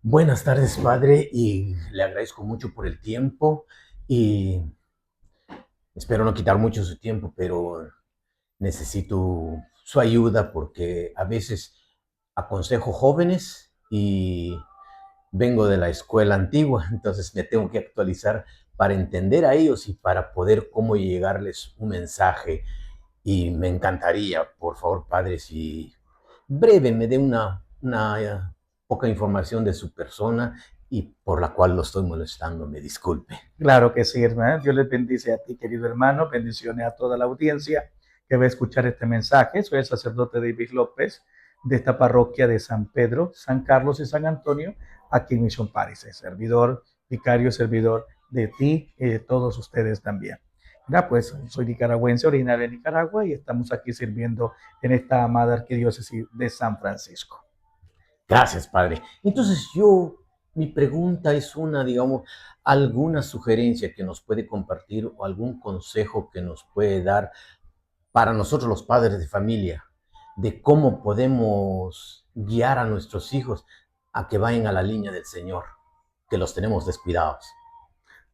Buenas tardes, padre, y le agradezco mucho por el tiempo y espero no quitar mucho su tiempo, pero necesito su ayuda porque a veces aconsejo jóvenes y vengo de la escuela antigua, entonces me tengo que actualizar para entender a ellos y para poder cómo llegarles un mensaje. Y me encantaría, por favor, padre, si breve me dé una poca información de su persona y por la cual lo estoy molestando, me disculpe. Claro que sí, hermano. Dios les bendice a ti, querido hermano. Bendiciones a toda la audiencia que va a escuchar este mensaje. Soy el sacerdote David López de esta parroquia de San Pedro, San Carlos y San Antonio, aquí en Mission Paris. Servidor, vicario, servidor de ti y de todos ustedes también. Ya, pues soy nicaragüense, originario de Nicaragua, y estamos aquí sirviendo en esta amada arquidiócesis de San Francisco. Gracias, padre. Entonces mi pregunta es digamos, alguna sugerencia que nos puede compartir o algún consejo que nos puede dar para nosotros los padres de familia, de cómo podemos guiar a nuestros hijos a que vayan a la línea del Señor, que los tenemos descuidados.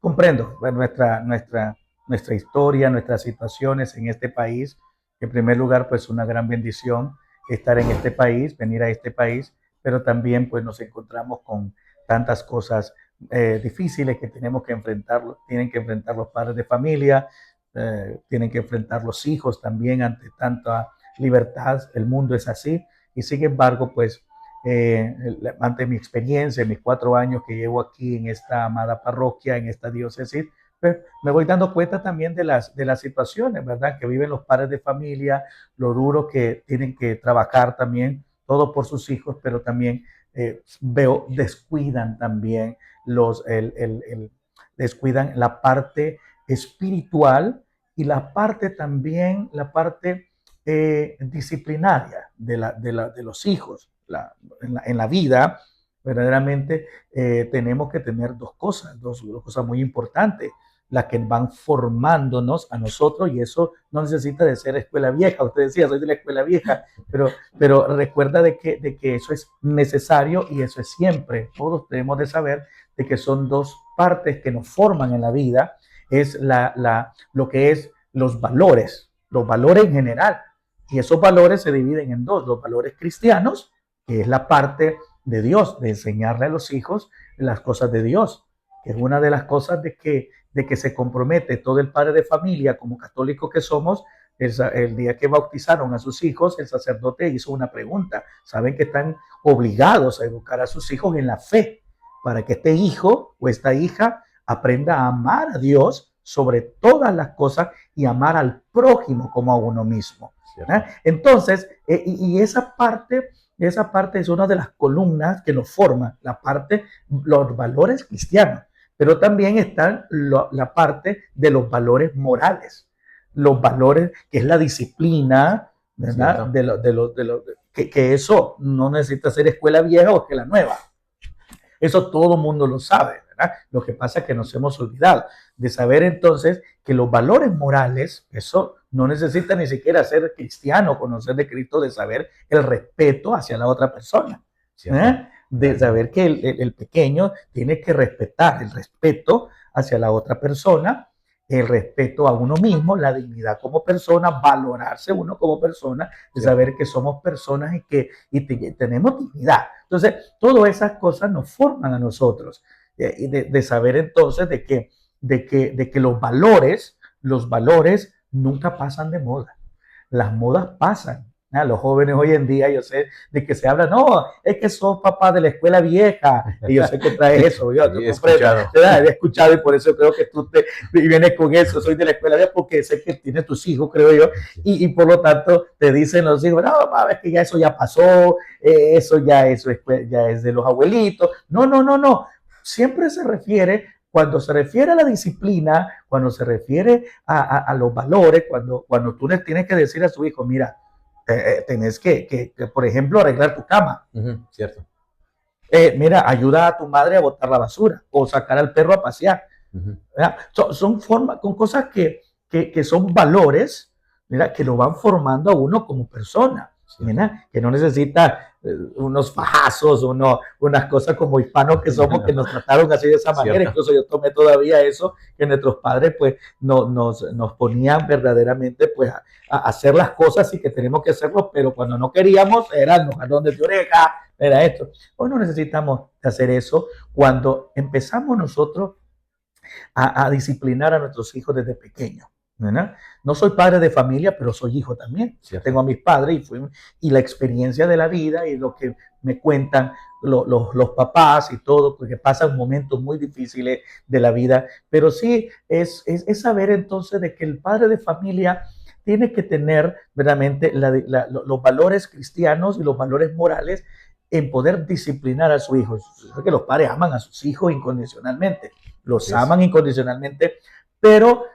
Comprendo bueno, nuestra historia, nuestras situaciones en este país. En primer lugar, pues una gran bendición estar en este país, venir a este país, pero también pues nos encontramos con tantas cosas difíciles que tenemos que enfrentar, tienen que enfrentar los padres de familia, tienen que enfrentar los hijos también ante tanta libertad. El mundo es así y sin embargo, pues eh, ante mi experiencia, en mis 4 años que llevo aquí en esta amada parroquia, en esta diócesis, pues me voy dando cuenta también de las situaciones, ¿verdad? Que viven los padres de familia, lo duro que tienen que trabajar también, todo por sus hijos, pero también veo, descuidan también descuidan la parte espiritual y la parte también, la parte disciplinaria de los hijos. En la vida, verdaderamente tenemos que tener dos cosas muy importantes, las que van formándonos a nosotros, y eso no necesita de ser escuela vieja. Usted decía, soy de la escuela vieja, pero recuerda de que eso es necesario y eso es siempre. Todos debemos de saber de que son dos partes que nos forman en la vida, es lo que es los valores en general. Y esos valores se dividen en dos: los valores cristianos, que es la parte de Dios, de enseñarle a los hijos las cosas de Dios, que es una de las cosas de que se compromete todo el padre de familia, como católico que somos. El día que bautizaron a sus hijos, el sacerdote hizo una pregunta. Saben que están obligados a educar a sus hijos en la fe, para que este hijo o esta hija aprenda a amar a Dios sobre todas las cosas y amar al prójimo como a uno mismo. ¿Cierto? Entonces, y esa parte es una de las columnas que nos forma, los valores cristianos, pero también está la parte de los valores morales, los valores que es la disciplina, ¿verdad? ¿Cierto? Que eso no necesita ser escuela vieja o escuela nueva. Eso todo el mundo lo sabe, ¿verdad? Lo que pasa es que nos hemos olvidado de saber entonces que los valores morales, eso no necesita ni siquiera ser cristiano, conocer de Cristo, de saber el respeto hacia la otra persona, ¿Cierto? de saber que el pequeño tiene que respetar, el respeto hacia la otra persona, el respeto a uno mismo, la dignidad como persona, valorarse uno como persona, de ¿Cierto? saber que somos personas y tenemos dignidad. Entonces, todas esas cosas nos forman a nosotros, y de saber entonces de que los valores nunca pasan de moda. Las modas pasan. Los jóvenes hoy en día, yo sé de que se habla, no, es que sos papá de la escuela vieja, y yo sé que traes eso, yo Sí, he comprendo, escuchado. he escuchado, y por eso creo que tú vienes con eso. Soy de la escuela vieja porque sé que tienes tus hijos, creo yo, y por lo tanto te dicen los hijos, no, mamá, es que ya eso ya pasó, eso ya es de los abuelitos. No, no, no, no. Siempre se refiere, cuando se refiere a la disciplina, cuando se refiere a los valores, cuando tú le tienes que decir a su hijo, mira, tenés que, por ejemplo, arreglar tu cama. ¿Cierto? Mira, ayuda a tu madre a botar la basura o sacar al perro a pasear. Son formas, con cosas que son valores, mira, que lo van formando a uno como persona. cierto. Que no necesita unos fajazos, unas cosas como hispanos que somos, que nos trataron así de esa manera. Cierto. Incluso yo tomé todavía eso, que nuestros padres pues nos ponían verdaderamente pues a hacer las cosas y que tenemos que hacerlo, pero cuando no queríamos era los jalones de oreja, era esto. Hoy no necesitamos hacer eso cuando empezamos nosotros a disciplinar a nuestros hijos desde pequeños. ¿Verdad? No soy padre de familia, pero soy hijo también. Cierto. Tengo a mis padres y la experiencia de la vida y lo que me cuentan los papás y todo, porque pasan momentos muy difíciles de la vida. Pero sí es saber entonces de que el padre de familia tiene que tener verdaderamente los valores cristianos y los valores morales en poder disciplinar a su hijo. Que los padres aman a sus hijos incondicionalmente, los aman incondicionalmente, pero,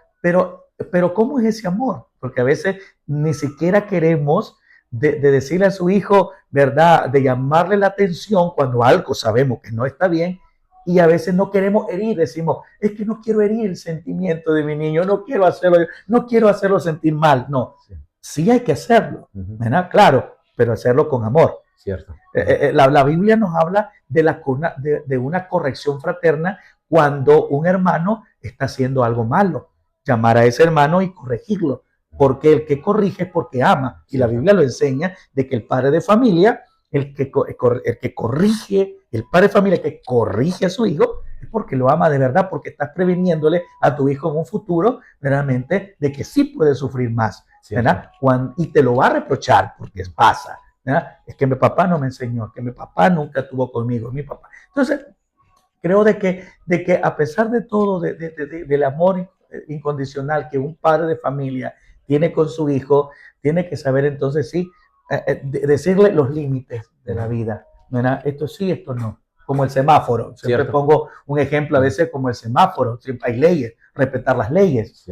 pero ¿cómo es ese amor? Porque a veces ni siquiera queremos de decirle a su hijo, ¿verdad? De llamarle la atención cuando algo sabemos que no está bien y a veces no queremos herir, decimos, es que no quiero herir el sentimiento de mi niño, no quiero hacerlo sentir mal. No, sí hay que hacerlo, ¿verdad? Claro, pero hacerlo con amor. Cierto. La Biblia nos habla de una corrección fraterna cuando un hermano está haciendo algo malo. Llamar a ese hermano y corregirlo. Porque el que corrige es porque ama. Y la Biblia lo enseña de que el padre de familia, el que corrige, el padre de familia que corrige a su hijo, es porque lo ama de verdad, porque estás previniéndole a tu hijo en un futuro, verdaderamente, de que sí puede sufrir más. ¿Verdad? Y te lo va a reprochar porque pasa. ¿verdad? Es que mi papá no me enseñó, que mi papá nunca estuvo conmigo, mi papá. Entonces, creo de que a pesar de todo, del amor incondicional que un padre de familia tiene con su hijo, tiene que saber entonces sí, decirle los límites de la vida. ¿verdad? Esto sí, esto no. Como el semáforo. Siempre pongo un ejemplo a veces como el semáforo. Siempre hay leyes, respetar las leyes.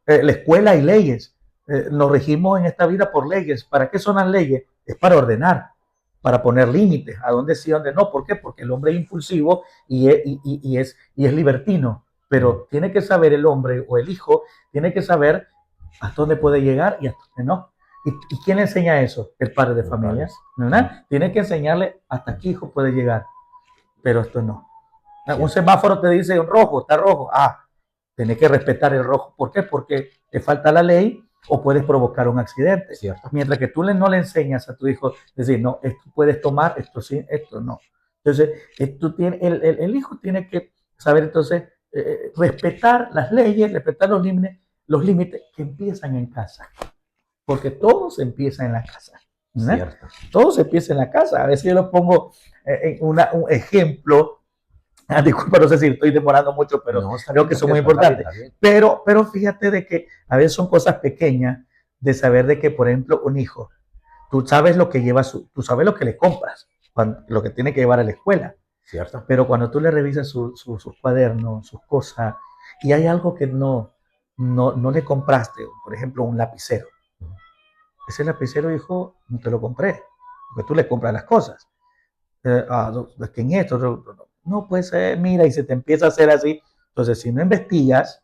La escuela hay leyes. Nos regimos en esta vida por leyes. ¿Para qué son las leyes? Es para ordenar, para poner límites, a dónde sí, a dónde no. ¿Por qué? Porque el hombre es impulsivo y es libertino. Pero tiene que saber el hombre o el hijo, tiene que saber hasta dónde puede llegar y hasta dónde no. ¿Y quién le enseña eso? El padre de familia. ¿verdad? Tiene que enseñarle hasta aquí hijo puede llegar, pero esto no. Un semáforo te dice rojo, está rojo. Tienes que respetar el rojo. ¿Por qué? Porque te falta la ley o puedes provocar un accidente. Cierto. Mientras que tú no le enseñas a tu hijo, decir, no, esto puedes tomar, esto sí, esto no. Entonces, el hijo tiene que saber entonces respetar las leyes, respetar los límites que empiezan en casa. Porque todo se empieza en la casa. Cierto. Todo se empieza en la casa. A veces yo lo pongo en un ejemplo. Disculpa, no sé si estoy demorando mucho, pero no, creo que son muy importantes. Pero fíjate de que a veces son cosas pequeñas de saber de que, por ejemplo, un hijo, tú sabes lo que lleva, tú sabes lo que le compras, lo que tiene que llevar a la escuela. Cierto. Pero cuando tú le revisas sus cuadernos, sus cosas, y hay algo que no le compraste, por ejemplo, un lapicero. Ese lapicero, hijo, no te lo compré, porque tú le compras las cosas. ¿Qué en esto? No puede ser, mira, y se te empieza a hacer así. Entonces, si no investigas,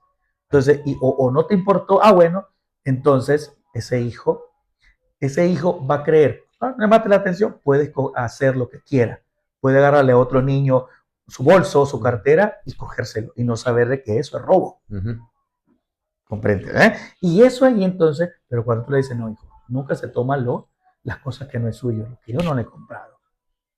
entonces, o no te importó, bueno, entonces ese hijo va a creer, no mate la atención, puedes hacer lo que quiera. Puede agarrarle a otro niño su bolso, su cartera y cogérselo y no saber de que eso es robo. ¿Comprende? Y eso ahí entonces, pero cuando tú le dices, no, hijo, nunca se toman las cosas que no es suyo, lo que yo no le he comprado.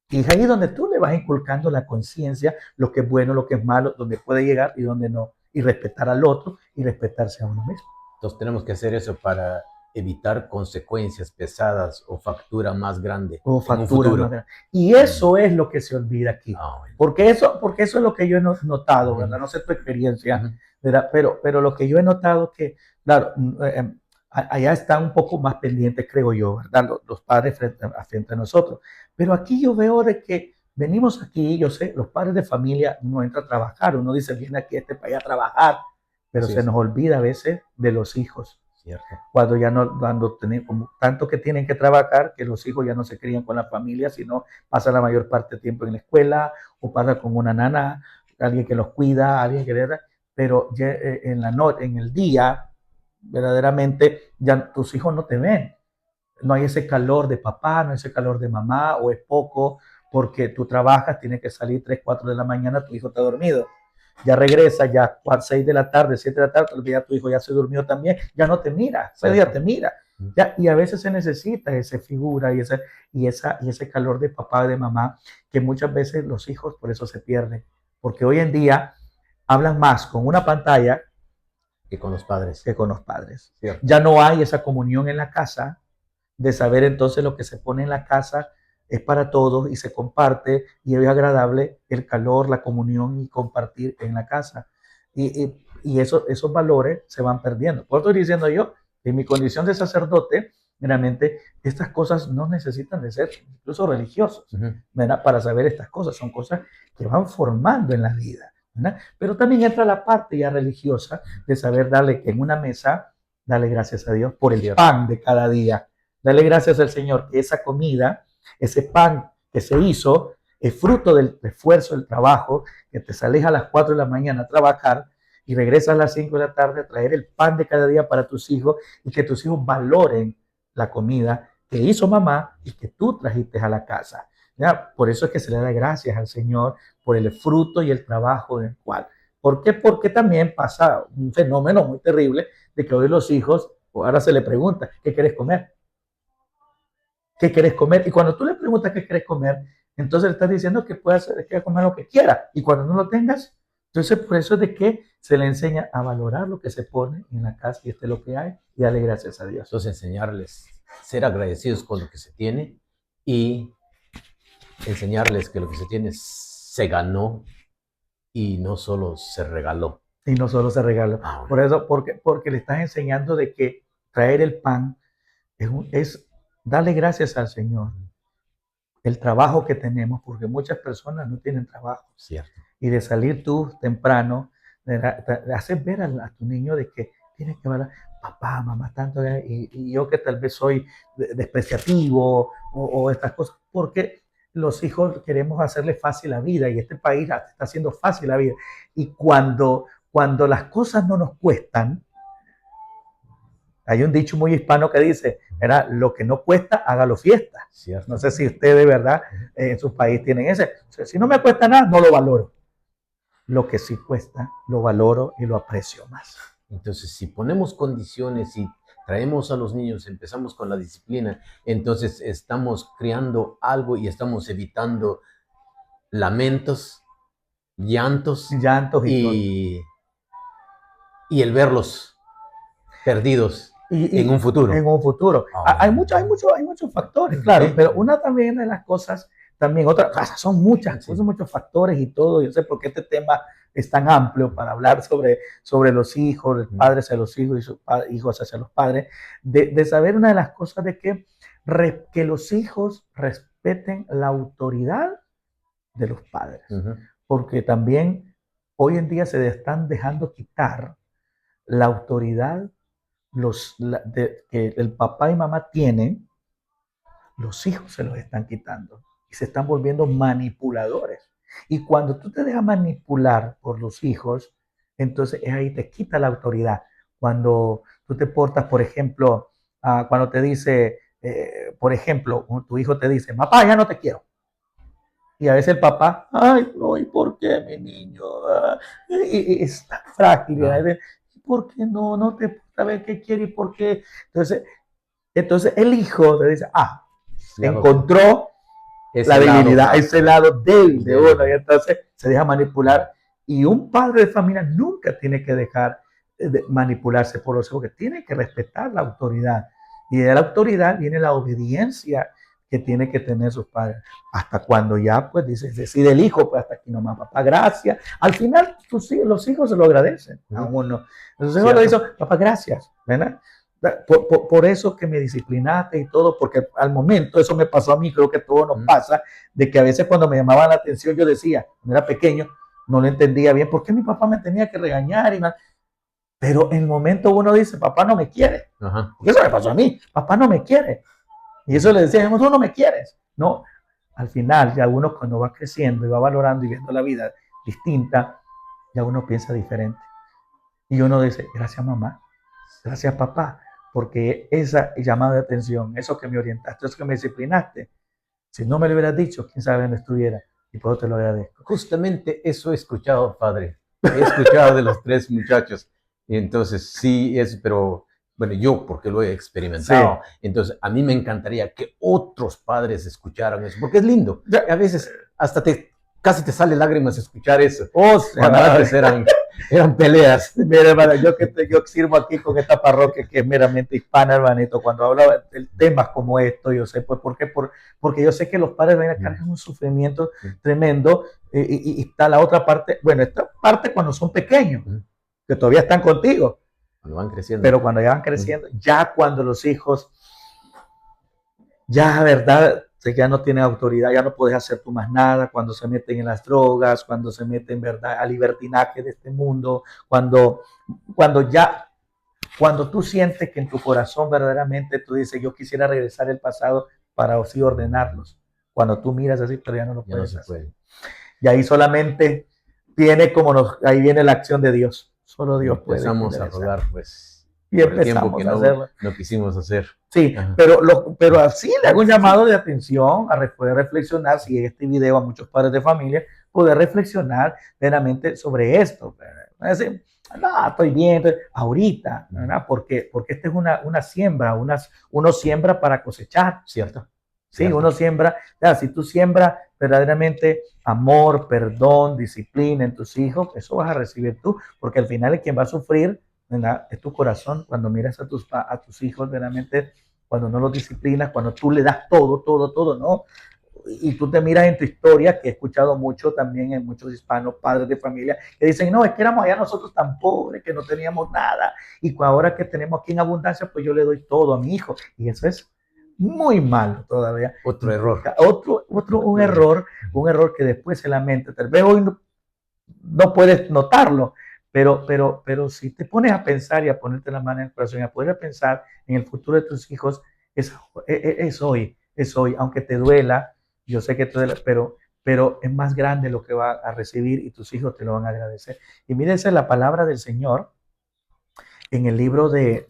Y es ahí donde tú le vas inculcando la conciencia, lo que es bueno, lo que es malo, donde puede llegar y donde no. Y respetar al otro y respetarse a uno mismo. Entonces tenemos que hacer eso para evitar consecuencias pesadas o factura más grande. O factura más grande. Y eso es lo que se olvida aquí. Bueno. Porque eso es lo que yo he notado, ¿verdad? No sé tu experiencia, ¿verdad? Pero lo que yo he notado es que, claro, allá están un poco más pendientes, creo yo, ¿verdad? Los padres frente a nosotros. Pero aquí yo veo de que venimos aquí, yo sé, los padres de familia, uno entra a trabajar, uno dice, viene aquí para allá a trabajar, pero sí, se nos olvida a veces de los hijos. Cierto. Cuando ya no, como tanto que tienen que trabajar, que los hijos ya no se crían con la familia, sino pasan la mayor parte del tiempo en la escuela o pasan con una nana, alguien que los cuida, alguien que le da, pero ya en el día, verdaderamente, ya tus hijos no te ven. no hay ese calor de papá, no hay ese calor de mamá, o es poco porque tú trabajas, tienes que salir 3, 4 de la mañana, tu hijo está dormido. Ya regresa, ya 6 de la tarde, 7 de la tarde, ya tu hijo ya se durmió también, ya no te mira, pues ya te mira. Ya, y a veces se necesita esa figura y ese calor de papá y de mamá, que muchas veces los hijos por eso se pierden. Porque hoy en día hablan más con una pantalla que con los padres. Que con los padres. Cierto. Ya no hay esa comunión en la casa, de saber entonces lo que se pone en la casa es para todos y se comparte y es agradable el calor, la comunión y compartir en la casa. Y esos valores se van perdiendo. Por eso estoy diciendo yo, en mi condición de sacerdote, realmente estas cosas no necesitan de ser incluso religiosos, ¿verdad? Para saber estas cosas. Son cosas que van formando en la vida, ¿verdad? Pero también entra la parte ya religiosa de saber darle que en una mesa, darle gracias a Dios por el pan de cada día. Dale gracias al Señor que esa comida, ese pan que se hizo, es fruto del esfuerzo, del trabajo, que te sales a las 4 de la mañana a trabajar y regresas a las 5 de la tarde a traer el pan de cada día para tus hijos y que tus hijos valoren la comida que hizo mamá y que tú trajiste a la casa. ¿Ya? Por eso es que se le da gracias al Señor por el fruto y el trabajo del cual. ¿Por qué? Porque también pasa un fenómeno muy terrible de que hoy los hijos, ahora se le pregunta, ¿qué quieres comer? ¿Qué quieres comer? Y cuando tú le preguntas qué quieres comer, entonces le estás diciendo que puede hacer, que comer lo que quiera. Y cuando no lo tengas, entonces por eso es de que se le enseña a valorar lo que se pone en la casa y lo que hay y darle gracias a Dios. Entonces enseñarles, ser agradecidos con lo que se tiene y enseñarles que lo que se tiene se ganó y no solo se regaló. Y no solo se regaló. Por eso, porque le estás enseñando de que traer el pan es darle gracias al Señor. El trabajo que tenemos, porque muchas personas no tienen trabajo. Cierto. Y de salir tú temprano, de hacer ver a tu niño de que tienes que ver, papá, mamá, tanto, y yo que tal vez soy despreciativo o estas cosas, porque los hijos queremos hacerle fácil la vida y este país está haciendo fácil la vida. Y cuando las cosas no nos cuestan, hay un dicho muy hispano que dice, ¿verdad? Lo que no cuesta, hágalo fiesta. Cierto. No sé si ustedes de verdad en su país tienen ese. O sea, si no me cuesta nada, no lo valoro. Lo que sí cuesta, lo valoro y lo aprecio más. Entonces, si ponemos condiciones y traemos a los niños, empezamos con la disciplina, entonces estamos creando algo y estamos evitando lamentos, llantos y el verlos perdidos en un futuro. En un futuro. Hay muchos factores, claro, pero una también de las cosas, también otras, son muchas cosas, muchos factores y todo. Yo sé por qué este tema es tan amplio para hablar sobre los hijos, los padres hacia los hijos y sus hijos hacia los padres, de saber una de las cosas de que los hijos respeten la autoridad de los padres, porque también hoy en día se están dejando quitar la autoridad que el papá y mamá tienen, los hijos se los están quitando y se están volviendo manipuladores. Y cuando tú te dejas manipular por los hijos, entonces es ahí te quita la autoridad. Cuando tú te portas, por ejemplo, cuando te dice, por ejemplo, tu hijo te dice, papá, ya no te quiero. Y a veces el papá, ay, no, ¿y por qué, mi niño? Y es tan frágil. ¿Por qué no te sabe qué quiere y por qué? Entonces el hijo te dice, encontró la debilidad, ese lado débil de uno, y entonces se deja manipular. Y un padre de familia nunca tiene que dejar de manipularse por los hijos, porque tiene que respetar la autoridad. Y de la autoridad viene la obediencia que tiene que tener sus padres. Hasta cuando ya, pues, decide el hijo, pues hasta aquí nomás, papá, gracias. Al final, los hijos se lo agradecen a uno. Los hijos le dicen, papá, gracias, ¿verdad? Por eso que me disciplinaste y todo, porque al momento, eso me pasó a mí, creo que todo nos pasa, de que a veces cuando me llamaban la atención, yo decía, cuando era pequeño, no lo entendía bien, ¿por qué mi papá me tenía que regañar? Pero en el momento uno dice, papá no me quiere. Porque eso me pasó a mí, papá no me quiere. Y eso le decía, tú no me quieres. No, al final ya uno cuando va creciendo y va valorando y viendo la vida distinta, ya uno piensa diferente. Y uno dice, gracias mamá, gracias papá, porque esa llamada de atención, eso que me orientaste, eso que me disciplinaste, si no me lo hubieras dicho, quién sabe dónde estuviera. Y por eso te lo agradezco. Justamente eso he escuchado, padre. He escuchado de los tres muchachos. Y entonces sí es, pero bueno, yo porque lo he experimentado. Sí. Entonces a mí me encantaría que otros padres escucharan eso, porque es lindo. Y a veces hasta casi te sale lágrimas escuchar eso. O sea, cuando antes eran peleas. Mira, hermano, yo sirvo aquí con esta parroquia que es meramente hispana, hermanito. Cuando hablo de temas como esto, yo sé, pues, ¿por qué? Porque yo sé que los padres van a cargar un sufrimiento tremendo. Y está la otra parte, bueno, esta parte cuando son pequeños, que todavía están contigo. Cuando van creciendo. Pero cuando ya van creciendo, ya cuando los hijos, ya, ¿verdad? Ya no tienen autoridad, ya no puedes hacer tú más nada, cuando se meten en las drogas, cuando se meten, ¿verdad?, al libertinaje de este mundo, cuando tú sientes que en tu corazón verdaderamente tú dices, yo quisiera regresar al pasado para así ordenarlos. Cuando tú miras así, pero ya no lo puedes hacer. Y ahí solamente viene ahí viene la acción de Dios. Solo Dios puede. Empezamos a rogar, pues. Y empezamos a hacerlo. No quisimos hacer. Sí, pero así le hago un llamado de atención a poder reflexionar, si este video a muchos padres de familia, poder reflexionar plenamente sobre esto. Decir, no, estoy bien, ahorita, ¿verdad? Porque esta es una siembra, uno siembra para cosechar, ¿cierto? Sí, ¿cierto? Uno siembra, si tú siembras verdaderamente amor, perdón, disciplina en tus hijos, eso vas a recibir tú, porque al final es quien va a sufrir, ¿verdad?, es tu corazón. Cuando miras a tus hijos, verdaderamente, cuando no los disciplinas, cuando tú le das todo, ¿no? Y tú te miras en tu historia, que he escuchado mucho también en muchos hispanos, padres de familia, que dicen, no, es que éramos allá nosotros tan pobres, que no teníamos nada, y ahora que tenemos aquí en abundancia, pues yo le doy todo a mi hijo. Y eso es muy malo todavía. Otro error. Un error que después se lamenta. Tal vez hoy no puedes notarlo, pero si te pones a pensar y a ponerte la mano en el corazón y a poder pensar en el futuro de tus hijos, es hoy, aunque te duela, yo sé que te duele, pero es más grande lo que va a recibir y tus hijos te lo van a agradecer. Y mírense la palabra del Señor en el libro de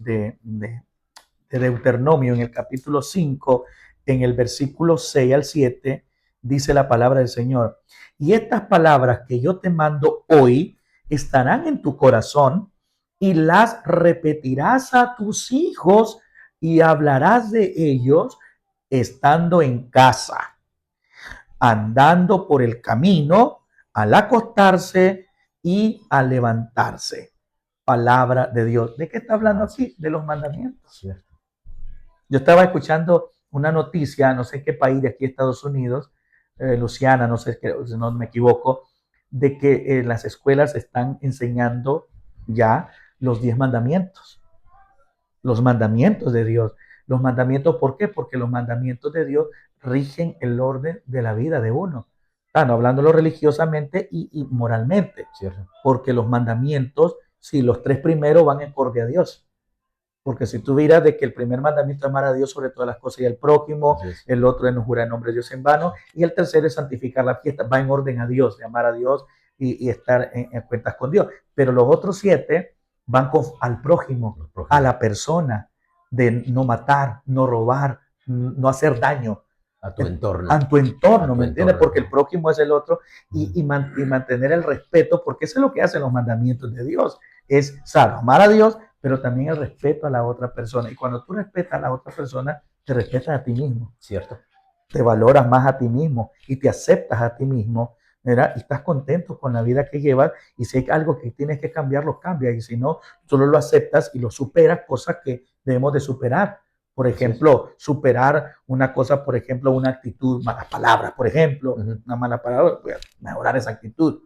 Deuteronomio, en el capítulo 5, en el versículo 6 al 7, dice la palabra del Señor: y estas palabras que yo te mando hoy estarán en tu corazón y las repetirás a tus hijos y hablarás de ellos estando en casa, andando por el camino, al acostarse y al levantarse. Palabra de Dios. ¿De qué está hablando aquí? De los mandamientos. Yo estaba escuchando una noticia, no sé en qué país de aquí, Estados Unidos, Luciana, no sé si no me equivoco, de que las escuelas están enseñando ya los 10 mandamientos. Los mandamientos de Dios. Los mandamientos, ¿por qué? Porque los mandamientos de Dios rigen el orden de la vida de uno. No hablándolo religiosamente y moralmente. ¿Cierto? Porque los mandamientos, sí, los 3 primeros van en acorde a Dios. Porque si tú miras de que el primer mandamiento es amar a Dios sobre todas las cosas y al prójimo, el otro es no jurar en nombre de Dios en vano, y el tercero es santificar la fiesta, va en orden a Dios, de amar a Dios y estar en cuentas con Dios. Pero los otros 7 van al prójimo, a la persona, de no matar, no robar, no hacer daño. A tu entorno. A tu entorno, ¿me entiendes? Porque el prójimo es el otro y mantener el respeto, porque eso es lo que hacen los mandamientos de Dios, es amar a Dios, pero también el respeto a la otra persona. Y cuando tú respetas a la otra persona, te respetas a ti mismo. ¿Cierto? Te valoras más a ti mismo y te aceptas a ti mismo, ¿verdad? Y estás contento con la vida que llevas, y si hay algo que tienes que cambiar, lo cambias, y si no, solo lo aceptas y lo superas, cosas que debemos de superar. Por ejemplo, superar una cosa, por ejemplo, una actitud, malas palabras, por ejemplo, una mala palabra, pues mejorar esa actitud.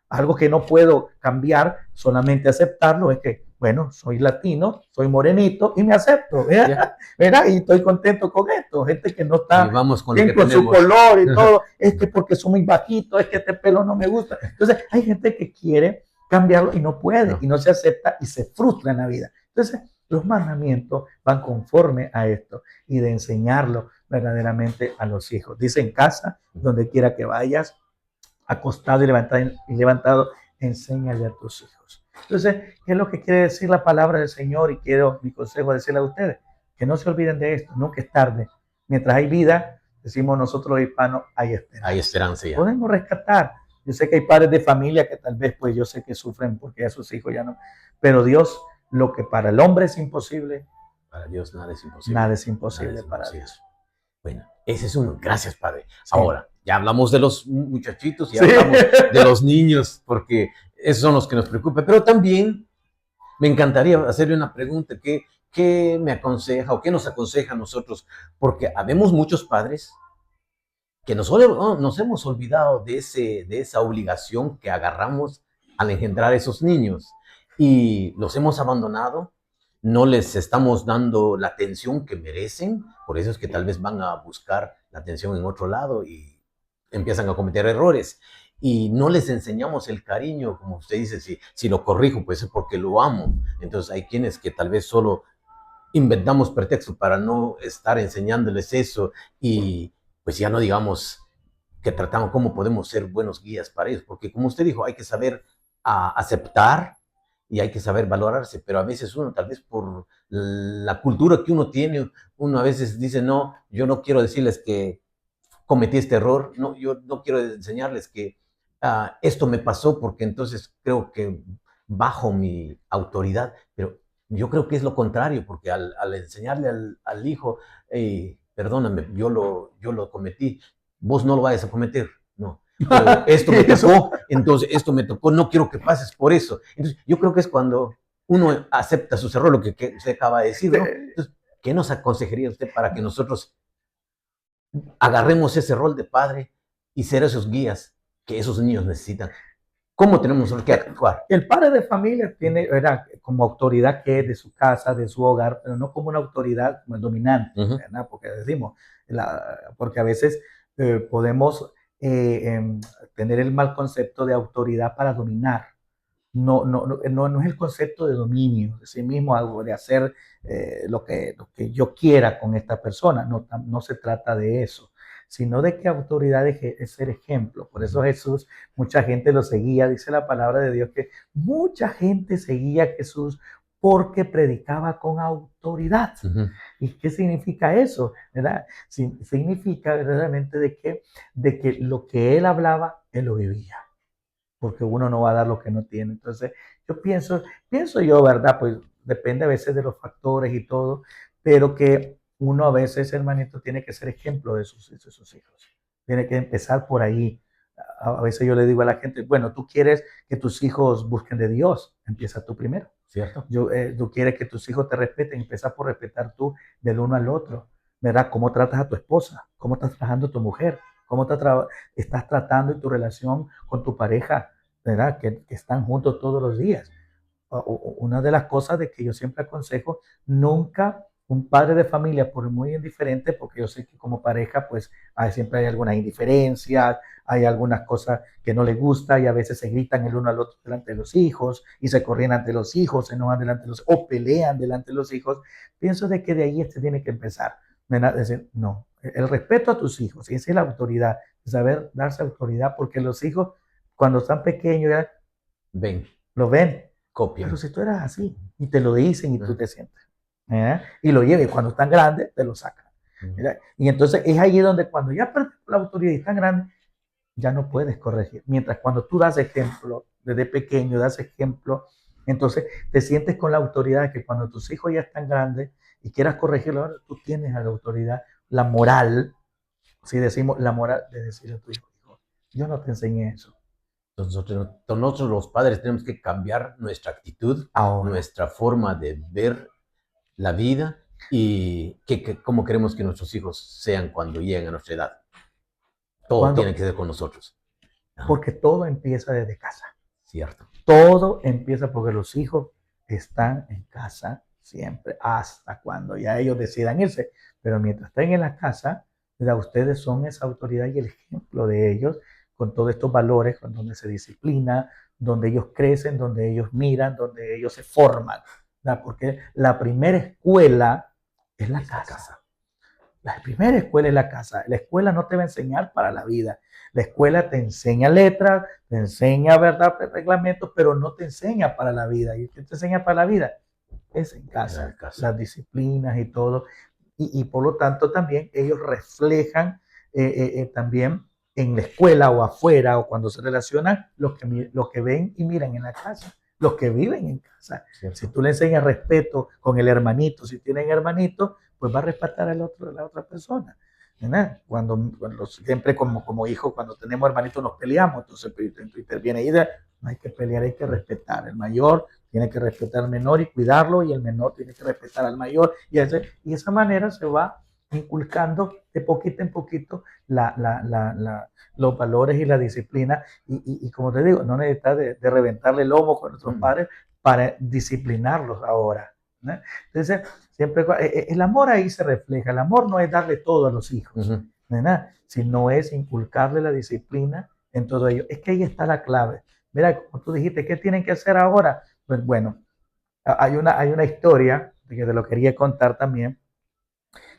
Algo que no puedo cambiar, solamente aceptarlo, es que, bueno, soy latino, soy morenito y me acepto, ¿verdad? ¿Verdad? Y estoy contento con esto. Gente que no está bien con su color y todo, es que porque soy muy bajito, es que este pelo no me gusta. Entonces, hay gente que quiere cambiarlo y no puede, y no se acepta y se frustra en la vida. Entonces, los mandamientos van conforme a esto, y de enseñarlo verdaderamente a los hijos. Dice: en casa, donde quiera que vayas, acostado y levantado, enséñale a tus hijos. Entonces, ¿qué es lo que quiere decir la palabra del Señor? Y quiero mi consejo decirle a ustedes, que no se olviden de esto, nunca es tarde. Mientras hay vida, decimos nosotros los hispanos, hay Hay esperanza. esperanza ya. Podemos rescatar. Yo sé que hay padres de familia que tal vez, pues yo sé que sufren porque a sus hijos ya no. Pero Dios, lo que para el hombre es imposible, Para Dios nada es imposible. nada es imposible Nada es para imposible. Dios. Bueno, ese es uno. Gracias, Padre. Sí. Ahora, ya hablamos de los muchachitos, ya Sí. hablamos de los niños, porque esos son los que nos preocupan. Pero también me encantaría hacerle una pregunta. ¿Qué me aconseja o qué nos aconseja a nosotros? Porque habemos muchos padres que nos hemos olvidado de esa obligación que agarramos al engendrar esos niños y los hemos abandonado, no les estamos dando la atención que merecen, por eso es que tal vez van a buscar la atención en otro lado y empiezan a cometer errores. Y no les enseñamos el cariño, como usted dice, si lo corrijo, pues es porque lo amo. Entonces hay quienes que tal vez solo inventamos pretextos para no estar enseñándoles eso y pues ya no digamos que tratamos cómo podemos ser buenos guías para ellos, porque como usted dijo, hay que saber aceptar y hay que saber valorarse, pero a veces uno tal vez por la cultura que uno tiene, uno a veces dice, no, yo no quiero decirles que cometí este error, no, yo no quiero enseñarles que esto me pasó porque entonces creo que bajo mi autoridad, pero yo creo que es lo contrario, porque al enseñarle al hijo, perdóname, yo lo cometí, vos no lo vayas a cometer, no. Pero esto me tocó, entonces esto me tocó, no quiero que pases por eso. Entonces, yo creo que es cuando uno acepta sus errores, lo que usted acaba de decir, ¿no? Entonces, ¿qué nos aconsejaría usted para que nosotros agarremos ese rol de padre y ser esos guías que esos niños necesitan? ¿Cómo tenemos que actuar? El padre de familia tiene, era como autoridad que es de su casa, de su hogar, pero no como una autoridad como el dominante, ¿verdad? Porque decimos, porque a veces podemos tener el mal concepto de autoridad para dominar. No es el concepto de dominio, de sí mismo, algo de hacer lo que yo quiera con esta persona. No se trata de eso, sino de que autoridad es ser ejemplo. Por eso Jesús, mucha gente lo seguía, dice la palabra de Dios, que mucha gente seguía a Jesús porque predicaba con autoridad. ¿Y qué significa eso? ¿Verdad? Significa verdaderamente de que lo que él hablaba, él lo vivía, porque uno no va a dar lo que no tiene. Entonces, yo pienso yo, ¿verdad? Pues depende a veces de los factores y todo, pero que uno a veces, hermanito, tiene que ser ejemplo de sus hijos. Tiene que empezar por ahí. A veces yo le digo a la gente, bueno, tú quieres que tus hijos busquen de Dios, empieza tú primero. ¿Cierto? Tú quieres que tus hijos te respeten, empieza por respetar tú del uno al otro. ¿Verdad? ¿Cómo tratas a tu esposa? ¿Cómo estás tratando a tu mujer? ¿Cómo estás tratando en tu relación con tu pareja? ¿Verdad? Que están juntos todos los días. Una de las cosas de que yo siempre aconsejo, nunca un padre de familia, por muy indiferente, porque yo sé que como pareja, pues siempre hay algunas indiferencias, hay algunas cosas que no les gusta y a veces se gritan el uno al otro delante de los hijos y se corren ante los hijos, se enojan delante de los o pelean delante de los hijos. Pienso de que de ahí este tiene que empezar. Decir, no, el respeto a tus hijos, y esa es la autoridad, saber darse autoridad, porque los hijos cuando están pequeños ya ven, lo ven. copian. Pero si tú eras así y te lo dicen y tú te sientes. Y lo llevan y cuando están grandes te lo sacan. Y entonces es ahí donde cuando ya perdiste la autoridad y están grandes, ya no puedes corregir. Mientras cuando tú das ejemplo, desde pequeño das ejemplo, entonces te sientes con la autoridad que cuando tus hijos ya están grandes y quieras corregirlo, tú tienes la autoridad, la moral, si decimos la moral de decirle a tu hijo, yo no te enseñé eso. Nosotros los padres tenemos que cambiar nuestra actitud, nuestra forma de ver la vida y cómo queremos que nuestros hijos sean cuando lleguen a nuestra edad. Todo tiene que ser con nosotros. Porque todo empieza desde casa. Cierto. Todo empieza porque los hijos están en casa siempre, hasta cuando ya ellos decidan irse. Pero mientras estén en la casa, ustedes son esa autoridad y el ejemplo de ellos con todos estos valores, con donde se disciplina, donde ellos crecen, donde ellos miran, donde ellos se forman. ¿Verdad? Porque la primera escuela es la casa. La primera escuela es la casa. La escuela no te va a enseñar para la vida. La escuela te enseña letras, te enseña, ¿verdad?, reglamentos, pero no te enseña para la vida. ¿Y qué te enseña para la vida? Es en En la casa, casa. las disciplinas y todo. Y por lo tanto también ellos reflejan también en la escuela o afuera o cuando se relacionan los que ven y miran en la casa, los que viven en casa. Si ¿Cierto? tú le enseñas respeto con el hermanito, si tienen hermanito, pues va a respetar al otro, a la otra persona. ¿Verdad? Cuando siempre como hijos, cuando tenemos hermanitos nos peleamos, entonces interviene ahí, no hay que pelear, hay que respetar. El mayor tiene que respetar al menor y cuidarlo, y el menor tiene que respetar al mayor, y de esa manera se va inculcando de poquito en poquito los valores y la disciplina, y como te digo, no necesitas de reventarle el lomo con nuestros padres para disciplinarlos ahora, ¿no? Entonces, siempre el amor ahí se refleja. El amor no es darle todo a los hijos, ¿no?, sino es inculcarle la disciplina en todo ello. Es que ahí está la clave. Mira, como tú dijiste, ¿qué tienen que hacer ahora? Pues bueno, hay una historia que te lo quería contar también.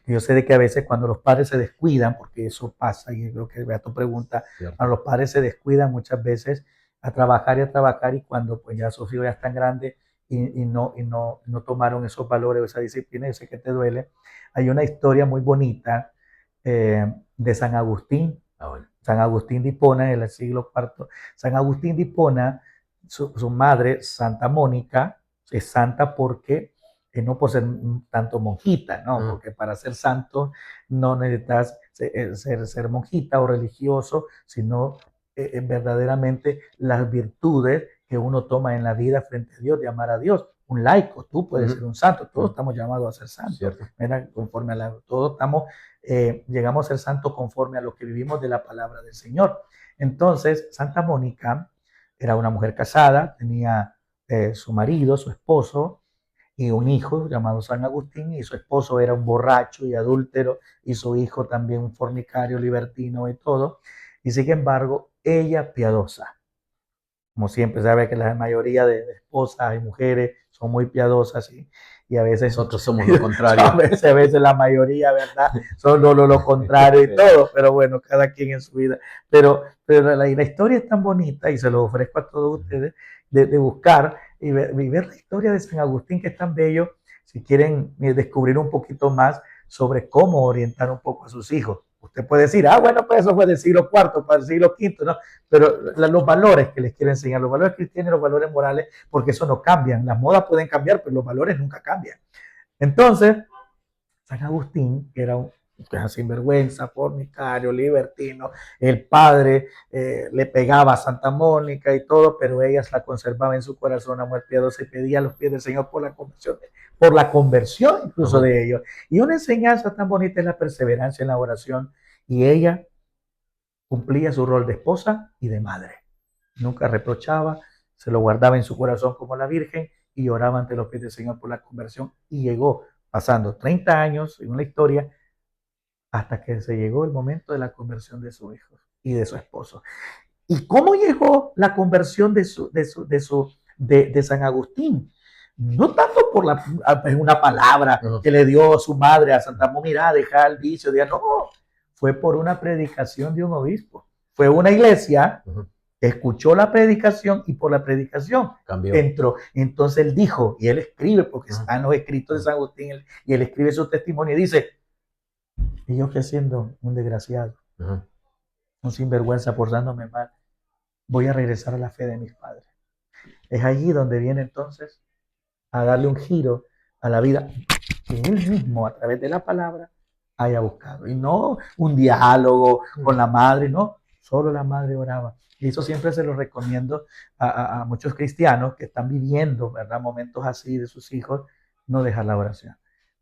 Yo sé de que a veces cuando los padres se descuidan, porque eso pasa, y creo que vea tu pregunta, cuando los padres se descuidan muchas veces a trabajar, y cuando pues ya sus hijos ya están grandes no tomaron esos valores o esa disciplina, yo sé que te duele. Hay una historia muy bonita de San Agustín. Bueno. San Agustín de Hipona, en el siglo IV. San Agustín de Hipona, su madre, Santa Mónica, es santa porque no por ser tanto monjita, ¿no? Porque para ser santo no necesitas ser monjita o religioso, sino verdaderamente las virtudes que uno toma en la vida frente a Dios, de amar a Dios. Un laico, tú puedes ser un santo, todos estamos llamados a ser santos. Mira, conforme todos estamos, llegamos a ser santos conforme a lo que vivimos de la palabra del Señor. Entonces, Santa Mónica era una mujer casada, tenía su marido, su esposo, y un hijo llamado San Agustín, y su esposo era un borracho y adúltero, y su hijo también un fornicario, libertino y todo. Y sin embargo, ella piadosa. Como siempre, sabe que la mayoría de esposas y mujeres son muy piadosas, y a veces nosotros somos lo contrario. A veces la mayoría, ¿verdad? Son lo contrario y todo, pero bueno, cada quien en su vida. Pero la historia es tan bonita, y se lo ofrezco a todos ustedes, de buscar y ver la historia de San Agustín, que es tan bello, si quieren descubrir un poquito más sobre cómo orientar un poco a sus hijos. Usted puede decir, bueno, pues eso fue del siglo IV para el siglo V, ¿no? Pero los valores que les quiero enseñar, los valores cristianos y los valores morales, porque eso no cambian. Las modas pueden cambiar, pero los valores nunca cambian. Entonces, San Agustín, que era un sinvergüenza, fornicario, libertino, el padre le pegaba a Santa Mónica y todo, pero ella la conservaba en su corazón, a mujer piadosa, y pedía a los pies del Señor por la conversión incluso de ellos. Y una enseñanza tan bonita es la perseverancia en la oración, y ella cumplía su rol de esposa y de madre. Nunca reprochaba, se lo guardaba en su corazón como la Virgen, y oraba ante los pies del Señor por la conversión, y llegó pasando 30 años en una historia hasta que se llegó el momento de la conversión de su hijo y de su esposo. ¿Y cómo llegó la conversión de San Agustín? No tanto por una palabra que le dio su madre a Santa Mónica, mira, deja el vicio, no, fue por una predicación de un obispo. Fue una iglesia, escuchó la predicación, y por la predicación entró. Entonces él dijo, y él escribe, porque están los escritos de San Agustín, y él escribe su testimonio y dice, y yo que siendo un desgraciado, un sinvergüenza, portándome mal, voy a regresar a la fe de mis padres. Es allí donde viene entonces a darle un giro a la vida que él mismo, a través de la palabra, haya buscado. Y no un diálogo con la madre, no, solo la madre oraba. Y eso siempre se lo recomiendo a muchos cristianos que están viviendo, ¿verdad?, momentos así de sus hijos, no dejar la oración,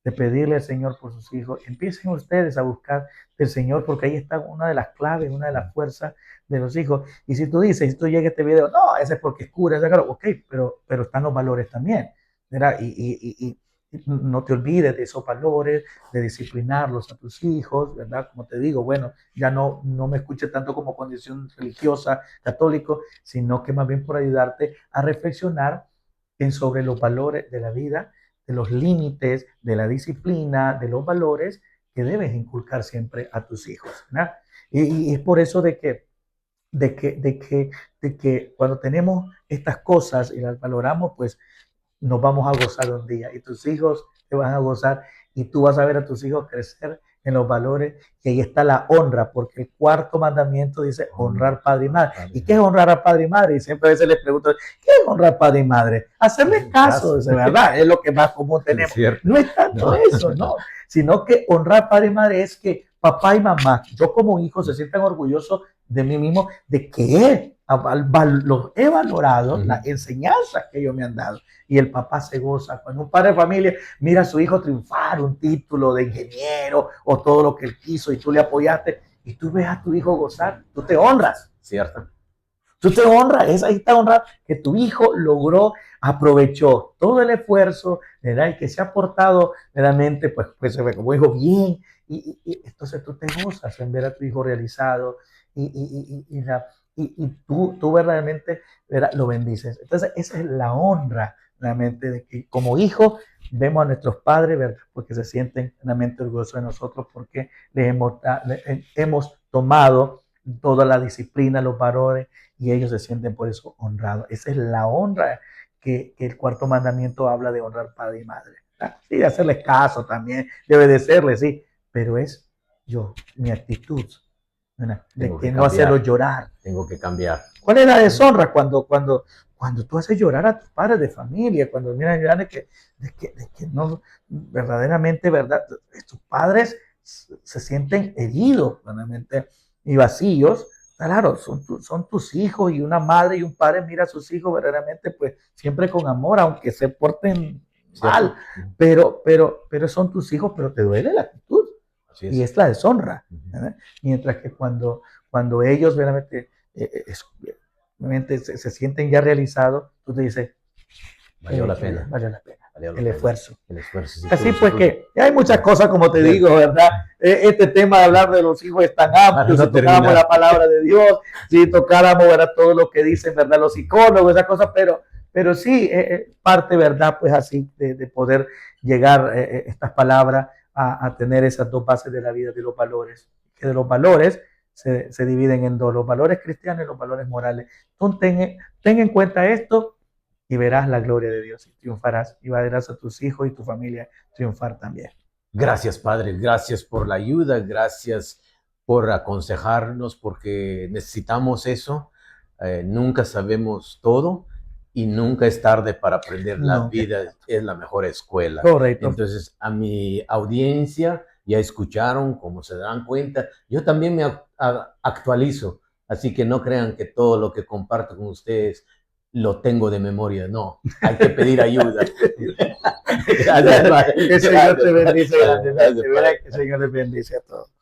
de pedirle al Señor por sus hijos. Empiecen ustedes a buscar del Señor, porque ahí está una de las claves, una de las fuerzas de los hijos. Y si tú dices, si tú llegas a este video, no, ese es porque es cura, ese, claro, ok, pero están los valores también, ¿verdad? Y no te olvides de esos valores, de disciplinarlos a tus hijos, ¿verdad? Como te digo, bueno, ya no me escuches tanto como condición religiosa, católico, sino que más bien por ayudarte a reflexionar sobre los valores de la vida, de los límites, de la disciplina, de los valores que debes inculcar siempre a tus hijos, ¿verdad? Y es por eso de que de que cuando tenemos estas cosas y las valoramos, pues nos vamos a gozar un día y tus hijos te van a gozar y tú vas a ver a tus hijos crecer en los valores y ahí está la honra, porque el cuarto mandamiento dice honrar padre y madre. ¿Y qué es honrar a padre y madre? Y siempre a veces les pregunto, ¿qué es honrar padre y madre? Hacerles caso, de verdad, es lo que más común tenemos. No es tanto eso, no, sino que honrar padre y madre es que papá y mamá, yo como hijo, se sientan orgullosos de mí mismo, de que los he valorado, las enseñanzas que ellos me han dado. Y el papá se goza. Cuando un padre de familia mira a su hijo triunfar, un título de ingeniero o todo lo que él quiso y tú le apoyaste y tú ves a tu hijo gozar, tú te honras, ¿cierto? Tú te honras, ahí está honrado que tu hijo logró, aprovechó todo el esfuerzo, ¿verdad? Y que se ha portado realmente, pues se ve como hijo bien. Y entonces tú te gozas en ver a tu hijo realizado y tú verdaderamente, ¿verdad? Lo bendices. Entonces esa es la honra realmente de que como hijo vemos a nuestros padres, ¿verdad? Porque se sienten realmente orgullosos de nosotros porque les hemos tomado toda la disciplina, los valores y ellos se sienten por eso honrados. Esa es la honra que el cuarto mandamiento habla de honrar padre y madre. Sí, de hacerles caso también, de obedecerles, sí, pero es mi actitud, ¿verdad? De que no hacerlos llorar. Tengo que cambiar. ¿Cuál es la deshonra cuando tú haces llorar a tus padres de familia? Cuando miran llorar de que no, verdaderamente, ¿verdad? Tus padres se sienten heridos, realmente, y vacíos. Claro, son tus hijos y una madre y un padre mira a sus hijos verdaderamente, pues siempre con amor, aunque se porten mal, pero son tus hijos, pero te duele la actitud. Y es la deshonra, ¿verdad? Mientras que cuando ellos verdaderamente se sienten ya realizados, tú te dices, valió la pena. Valió la pena. El esfuerzo. Sí, así pues que hay muchas cosas, como te digo, ¿verdad? Este tema de hablar de los hijos es tan amplio, si tocáramos la palabra de Dios, si tocáramos, ¿verdad? Todo lo que dicen, ¿verdad? Los psicólogos, esas cosas, pero sí, parte, ¿verdad? Pues así de poder llegar estas palabras a tener esas dos bases de la vida, de los valores, que de los valores se dividen en dos, los valores cristianos y los valores morales. Entonces, ten en cuenta esto y verás la gloria de Dios y triunfarás y verás a tus hijos y tu familia triunfar también. Gracias, Padre, gracias por la ayuda, gracias por aconsejarnos, porque necesitamos eso. Nunca sabemos todo y nunca es tarde para aprender. La vida es la mejor escuela. Correcto. Entonces, a mi audiencia, ya escucharon, como se dan cuenta, yo también me actualizo, así que no crean que todo lo que comparto con ustedes lo tengo de memoria, no, hay que pedir ayuda. Gracias, que el Señor te bendice. Que el Señor les bendice a todos.